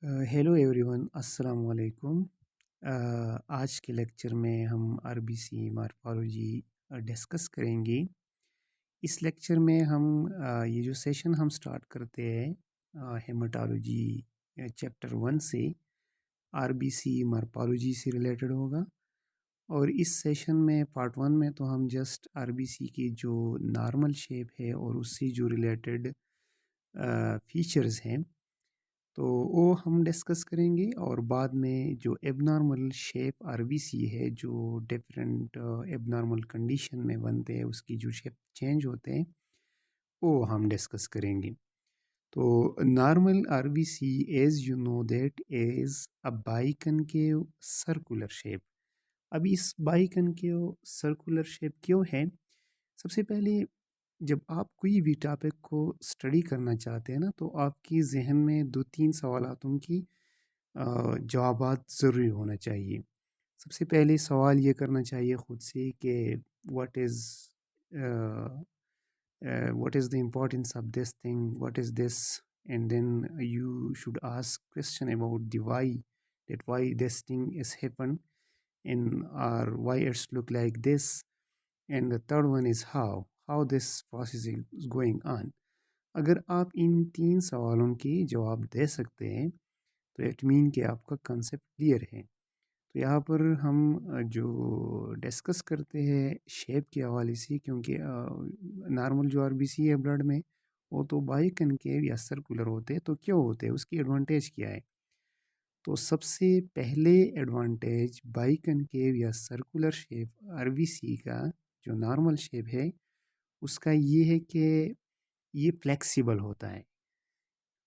Hello everyone, अस्सलाम वालेकुम। आज के लेक्चर में हम आरबीसी मॉर्फोलॉजी डिस्कस करेंगे। इस लेक्चर में हम ये जो सेशन हम स्टार्ट करते हैं हेमाटोलॉजी चैप्टर 1 से आरबीसी मॉर्फोलॉजी से रिलेटेड होगा। और इस सेशन में पार्ट 1 में तो हम जस्ट आरबीसी की जो नॉर्मल शेप है और उससे जो रिलेटेड फीचर्स हैं तो वो हम डिस्कस करेंगे। और बाद में जो एबनॉर्मल शेप आरबीसी है जो डिफरेंट एबनॉर्मल कंडीशन में बनते हैं, उसकी जो शेप चेंज होते हैं वो हम डिस्कस करेंगे। तो normal RBC as you know that is a biconcave circular shape. अब इस बाइकनकेव सर्कुलर शेप क्यों है? सबसे पहले जब आप कोई भी टॉपिक को स्टडी करना चाहते हैं ना, तो आपके जहन में 2-3 सवालातों की जवाबात ज़रूरी होना चाहिए। सबसे पहले सवाल ये करना चाहिए ख़ुद से कि what is what is the importance of this thing, what is this, and then you should ask question about the why, that why this thing is happen in or why it's look like this. And the third one is how this process is going on. अगर आप इन 3 सवालों के जवाब दे सकते हैं तो it mean कि आपका कंसेप्ट क्लियर है। तो यहाँ पर हम जो डिस्कस करते हैं शेप के हवाले से, क्योंकि नॉर्मल जो आरबीसी है ब्लड में वो तो बाइकनकेव या सर्कुलर होते हैं, तो क्यों होते हैं, उसकी एडवांटेज क्या है? तो सबसे पहले एडवांटेज बाइकनकेव या सर्कुलर शेप आरबीसी का जो नॉर्मल शेप है उसका ये है कि ये फ्लेक्सिबल होता है।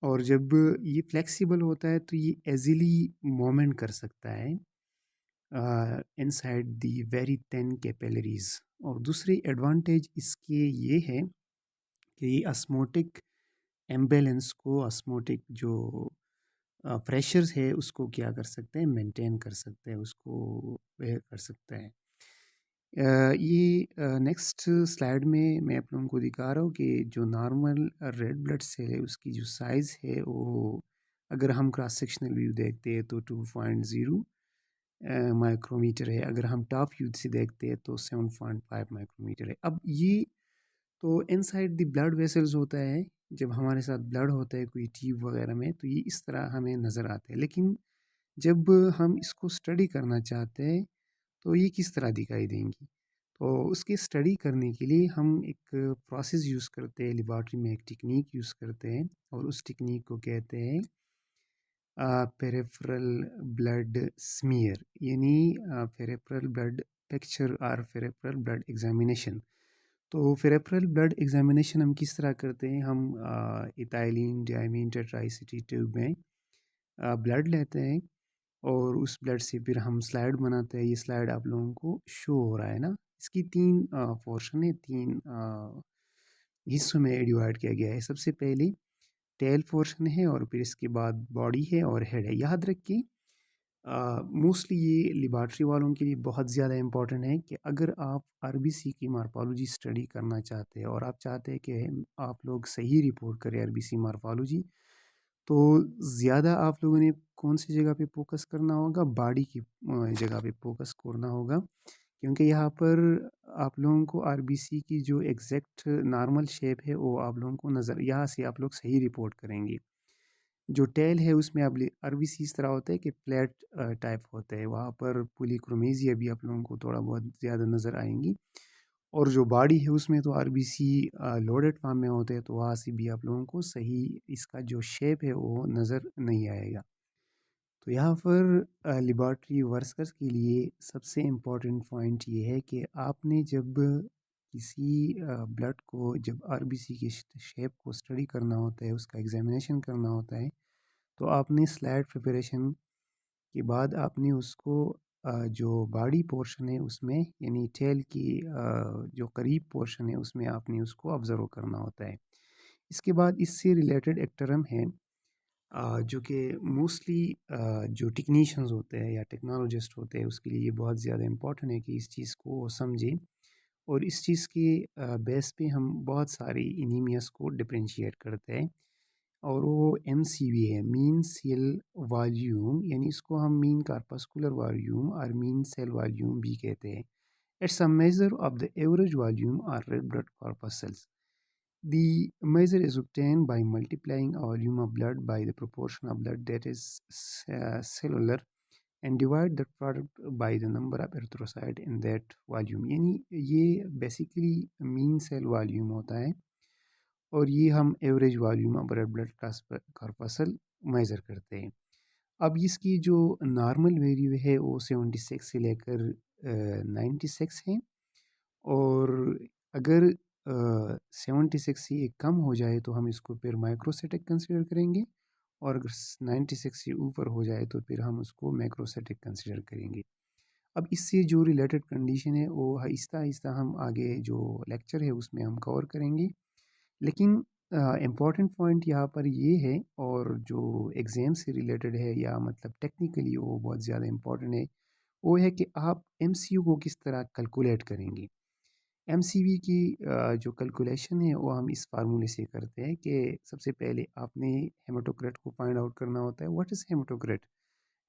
और जब ये फ्लेक्सिबल होता है तो ये easily मूवमेंट कर सकता है inside the very thin capillaries. और दूसरी एडवांटेज इसके ये है कि ये ऑस्मोटिक एम्बेलेंस को, ऑस्मोटिक जो प्रेशर्स है उसको क्या कर सकते हैं, मेंटेन कर सकते हैं, उसको वह कर सकते हैं। ये नेक्स्ट स्लाइड में मैं आप लोगों को दिखा रहा हूँ कि जो नॉर्मल रेड ब्लड सेल है उसकी जो साइज़ है वो, अगर हम क्रॉस सेक्शनल व्यू देखते हैं तो 2.0 माइक्रोमीटर है। अगर हम टॉप व्यू से देखते हैं तो 7.5 माइक्रोमीटर है। अब ये तो इनसाइड द ब्लड वेसल्स होता है, जब हमारे साथ ब्लड होता है कोई ट्यूब वगैरह में तो ये इस तरह हमें नज़र आता है। लेकिन जब हम इसको स्टडी करना चाहते हैं तो ये किस तरह दिखाई देंगी? तो उसकी स्टडी करने के लिए हम एक प्रोसेस यूज़ करते हैं, लेबॉरेटरी में एक टेक्निक यूज़ करते हैं और उस टेक्निक को कहते हैं पेरिफेरल ब्लड स्मीयर, यानी पेरिफेरल ब्लड पिक्चर और पेरिफेरल ब्लड एग्जामिनेशन। तो पेरिफेरल ब्लड एग्जामिनेशन हम किस तरह करते हैं? हम इथाइलिन डायमीन टेट्राइसिटी ट्यूब में ब्लड लेते हैं और उस ब्लड से फिर हम स्लाइड बनाते हैं। ये स्लाइड आप लोगों को शो हो रहा है ना? इसकी 3 पोर्शन है, 3 हिस्सों में डिवाइड किया गया है। सबसे पहले टेल पोर्शन है और फिर इसके बाद बॉडी है और हेड है। याद रखिए मोस्टली ये लेबॉरेटरी वालों के लिए बहुत ज़्यादा इम्पोर्टेंट है कि अगर आप आरबीसी की मॉर्फोलॉजी स्टडी करना चाहते हैं और आप चाहते हैं कि आप लोग सही रिपोर्ट करें आरबीसी मॉर्फोलॉजी, तो ज़्यादा आप लोगों ने कौन सी जगह पे फोकस करना होगा? बॉडी की जगह पे फोकस करना होगा, क्योंकि यहाँ पर आप लोगों को आरबीसी की जो एग्जैक्ट नॉर्मल शेप है वो आप लोगों को नज़र, यहाँ से आप लोग सही रिपोर्ट करेंगे। जो टेल है उसमें अब आरबीसी इस तरह होता है कि फ्लैट टाइप होता है, वहाँ पर पॉलीक्रोमेसिया भी आप लोगों को थोड़ा बहुत ज़्यादा नज़र आएंगी। और जो बॉडी है उसमें तो आरबीसी लोडेड फॉर्म में होते हैं, तो वहाँ से भी आप लोगों को सही इसका जो शेप है वो नज़र नहीं आएगा। तो यहाँ पर लेबॉरेटरी वर्कर्स के लिए सबसे इम्पोर्टेंट पॉइंट ये है कि आपने जब किसी ब्लड को, जब आरबीसी की शेप को स्टडी करना होता है, उसका एग्जामिनेशन करना होता है, तो आपने स्लाइड प्रिपरेशन के बाद आपने उसको जो बॉडी पोर्शन है उसमें, यानी टेल की जो करीब पोर्शन है उसमें आपने उसको ऑब्ज़र्व करना होता है। इसके बाद इससे रिलेटेड एक टर्म है जो कि मोस्टली जो टेक्नीशियंस होते हैं या टेक्नोलॉजिस्ट होते हैं उसके लिए ये बहुत ज़्यादा इम्पोर्टेंट है कि इस चीज़ को वो समझें। और इस चीज़ के बेस पे हम बहुत सारी एनीमियास को डिफरेंशिएट करते हैं। और वो MCV है, मीन सेल वॉल्यूम, यानी इसको हम मीन कार्पस्कुलर वॉल्यूम और मीन सेल वॉल्यूम भी कहते हैं. It's a measure of the average volume और red blood corpuscles. The measure is obtained by multiplying a volume of blood by the proportion of blood that is cellular and divide that product by the number of erythrocyte in that volume. यानी ये basically mean cell volume होता है और ये हम average volume of red blood corpuscle measure करते हैं. अब इसकी जो नॉर्मल वैल्यू है वो 76 से लेकर 96 है, और अगर 76 से ये कम हो जाए तो हम इसको फिर माइक्रोसेटिक कंसिडर करेंगे, और अगर 96 से ऊपर हो जाए तो फिर हम उसको मैक्रोसेटिक कंसिडर करेंगे. अब इससे जो रिलेटेड कंडीशन है वो आहिस्ता आहिस्ता हम आगे जो लेक्चर है उसमें हम कवर करेंगे. लेकिन इम्पॉर्टेंट पॉइंट यहाँ पर ये है, और जो एग्ज़ाम से रिलेटेड है या मतलब टेक्निकली वो बहुत ज़्यादा इम्पॉर्टेंट है, वो है कि आप MCU को किस तरह कैलकुलेट करेंगे. MCV की जो कैलकुलेशन है वो हम इस फार्मूले से करते हैं कि सबसे पहले आपने हेमाटोक्रेट को फाइंड आउट करना होता है. What is haematocrit?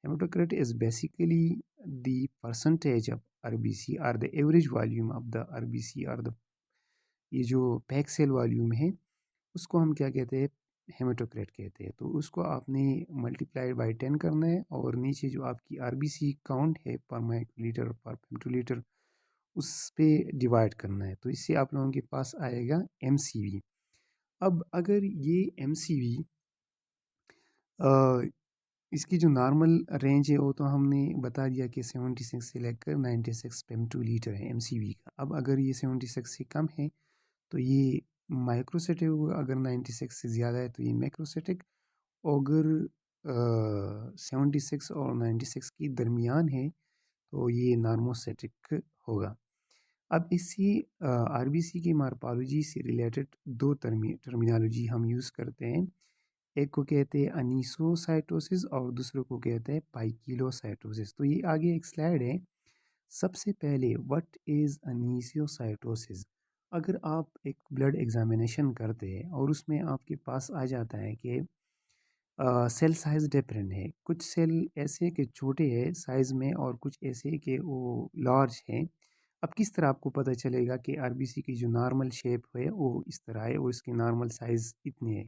Hematocrit is basically the percentage of RBC or the average volume of the RBC or the ये जो पैक सेल वॉल्यूम है उसको हम क्या कहते हैं, हेमाटोक्रेट कहते हैं. तो उसको आपने मल्टीप्लाइड बाय 10 करना है, और नीचे जो आपकी RBC काउंट है पर माइक्रोलीटर पर फेमटोलीटर उस पे डिवाइड करना है. तो इससे आप लोगों के पास आएगा MCV. अब अगर ये MCV इसकी जो नॉर्मल रेंज है वो तो हमने बता दिया कि 76 से लेकर 96 फेमटोलीटर है MCV का. अब अगर ये 76 से कम है तो ये माइक्रोसेटिक होगा, अगर 96 से ज़्यादा है तो ये मैक्रोसेटिक, और अगर 76 और 96 के दरमियान है तो ये नॉर्मोसेटिक होगा. अब इसी RBC की मॉर्फोलॉजी से रिलेटेड दो टर्मिनोलॉजी हम यूज़ करते हैं. एक को कहते हैं अनीसोसाइटोसिस और दूसरे को कहते हैं पाइकिलोसाइटोसिस. तो ये आगे एक स्लाइड है. सबसे पहले व्हाट इज़ अनीसोसाइटोसिस. अगर आप एक ब्लड एग्जामिनेशन करते हैं और उसमें आपके पास आ जाता है कि सेल साइज़ डिफरेंट है, कुछ सेल ऐसे कि छोटे हैं साइज़ में और कुछ ऐसे कि वो लार्ज हैं. अब किस तरह आपको पता चलेगा कि RBC की जो नॉर्मल शेप है वो इस तरह है और इसकी नॉर्मल साइज़ इतनी है.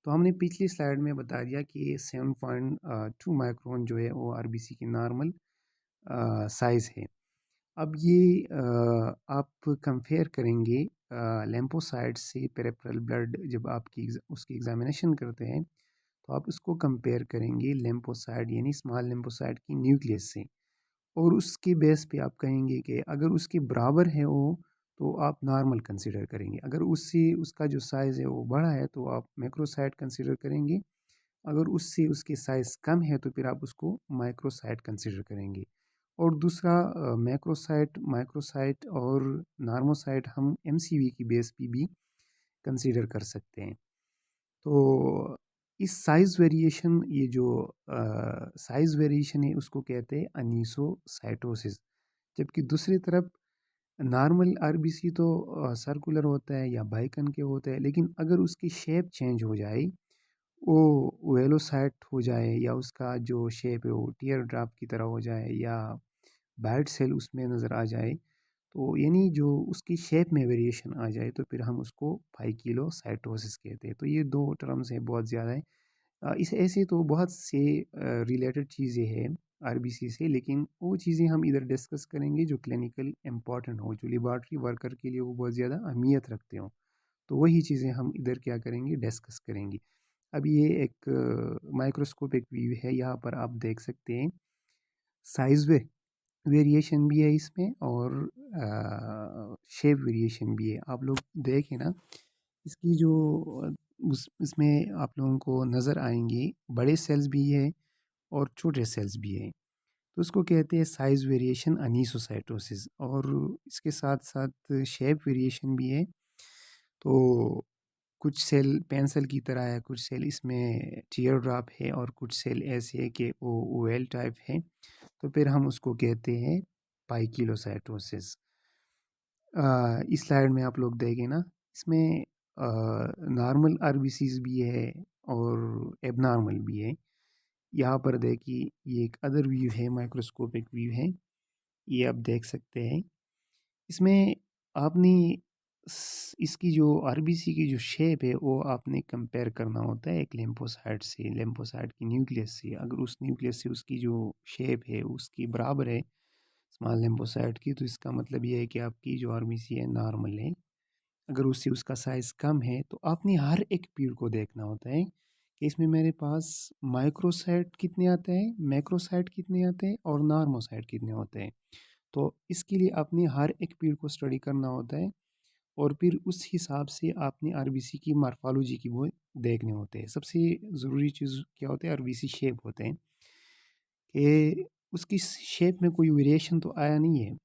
तो हमने पिछली स्लाइड में बता दिया कि 7.2 माइक्रोन जो है वो RBC की नॉर्मल साइज़ है. अब ये आप कंपेयर करेंगे लेम्फोसाइट से पेरिफेरल ब्लड. जब आपकी उसकी एग्जामिनेशन करते हैं तो आप उसको कंपेयर करेंगे लेम्फोसाइट यानी स्मॉल लेम्फोसाइट की न्यूक्लियस से, और उसके बेस पे आप कहेंगे कि अगर उसके बराबर है वो तो आप नॉर्मल कंसीडर करेंगे, अगर उससे उसका जो साइज़ है वो बड़ा है तो आप मैक्रोसाइट कंसीडर करेंगे, अगर उससे उसके साइज़ कम है तो फिर आप उसको माइक्रोसाइट कंसीडर करेंगे. और दूसरा मैक्रोसाइट, माइक्रोसाइट और नॉर्मोसाइट हम MCV की बेस पे भी कंसीडर कर सकते हैं. तो इस साइज़ वेरिएशन, ये जो साइज़ वेरिएशन है उसको कहते हैं अनीसोसाइटोसिस. जबकि दूसरी तरफ नॉर्मल RBC तो सर्कुलर होता है या बाइकन होता है, लेकिन अगर उसकी शेप चेंज हो जाए, वो वेलोसाइट हो जाए, या उसका जो शेप है वो टीयर ड्रॉप की तरह हो जाए, या बैड सेल उसमें नज़र आ जाए, तो यानी जो उसकी शेप में वेरिएशन आ जाए तो फिर हम उसको पाइकिलोसाइटोसिस कहते हैं. तो ये दो टर्म्स हैं, बहुत ज़्यादा है. इस ऐसे तो बहुत से रिलेटेड चीज़ें हैं RBC से, लेकिन वो चीज़ें हम इधर डिस्कस करेंगे जो क्लिनिकल इम्पॉर्टेंट हो, जो लेबॉर्ट्री वर्कर के लिए वो बहुत ज़्यादा अहमियत रखते हो. तो वही चीज़ें हम इधर क्या करेंगे, डिस्कस करेंगे. अब ये एक माइक्रोस्कोपिक व्यू है, यहाँ पर आप देख सकते हैं साइज़ वेरिएशन भी है इसमें, और शेप वेरिएशन भी है. आप लोग देखें ना, इसकी जो इसमें आप लोगों को नज़र आएंगे बड़े सेल्स भी है और छोटे सेल्स भी है. तो उसको कहते हैं साइज़ वेरिएशन अनीसोसाइटोसिस, और इसके साथ साथ शेप वेरिएशन भी है. तो कुछ सेल पेंसिल की तरह है, कुछ सेल इसमें टीयर ड्रॉप है, और कुछ सेल ऐसे है कि वो ओवल टाइप है. तो फिर हम उसको कहते हैं पाइकिलोसाइटोसिस. इस स्लाइड में आप लोग देखें ना, इसमें नॉर्मल RBCs भी है और एबनॉर्मल भी है। यहाँ पर देखिए ये एक अदर व्यू है, माइक्रोस्कोपिक व्यू है, ये आप देख सकते हैं। इसमें आपने इसकी जो आरबीसी की जो शेप है वो आपने कंपेयर करना होता है एक लिम्फोसाइट से, लिम्फोसाइट की न्यूक्लियस से। अगर उस न्यूक्लियस से उसकी जो शेप है उसकी बराबर है स्मॉल लिम्फोसाइट की, तो इसका मतलब ये है कि आपकी जो आरबीसी है नॉर्मल है। अगर उससे उसका साइज़ कम है तो आपने हर एक पीड़ को देखना होता है कि इसमें मेरे पास माइक्रोसाइट कितने आते हैं, मैक्रोसाइट कितने आते हैं और नॉर्मोसाइट कितने होते हैं। तो इसके लिए आपने हर एक पीड़ को स्टडी करना होता है और फिर उस हिसाब से आपने आरबीसी की मॉर्फोलॉजी की वो देखने होते हैं। सबसे ज़रूरी चीज़ क्या होता है, आरबीसी शेप होते हैं कि उसकी शेप में कोई वेरिएशन तो आया नहीं है।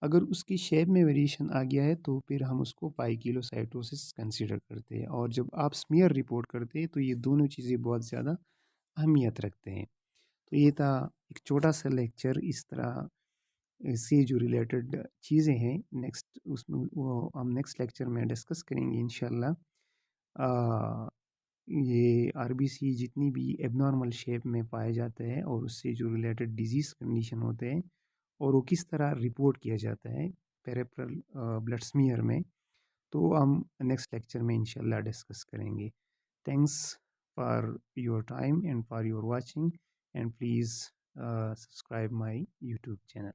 अगर उसकी शेप में वेरिएशन आ गया है तो फिर हम उसको पाइकिलोसाइटोसिस कंसीडर करते हैं। और जब आप स्मीयर रिपोर्ट करते हैं तो ये दोनों चीज़ें बहुत ज़्यादा अहमियत रखते हैं। तो ये था एक छोटा सा लेक्चर, इस तरह इससे जो रिलेटेड चीज़ें हैं नेक्स्ट उसमें वो हम नेक्स्ट लेक्चर में डिस्कस करेंगे इंशाल्लाह। ये आरबीसी जितनी भी एबनॉर्मल शेप में पाए जाते हैं और उससे जो रिलेटेड डिजीज़ कंडीशन होते हैं और वो किस तरह रिपोर्ट किया जाता है पेरिफेरल ब्लड स्मीयर में, तो हम नेक्स्ट लेक्चर में इंशाल्लाह डिस्कस करेंगे। Thanks for your time and for your watching, and please subscribe my YouTube channel.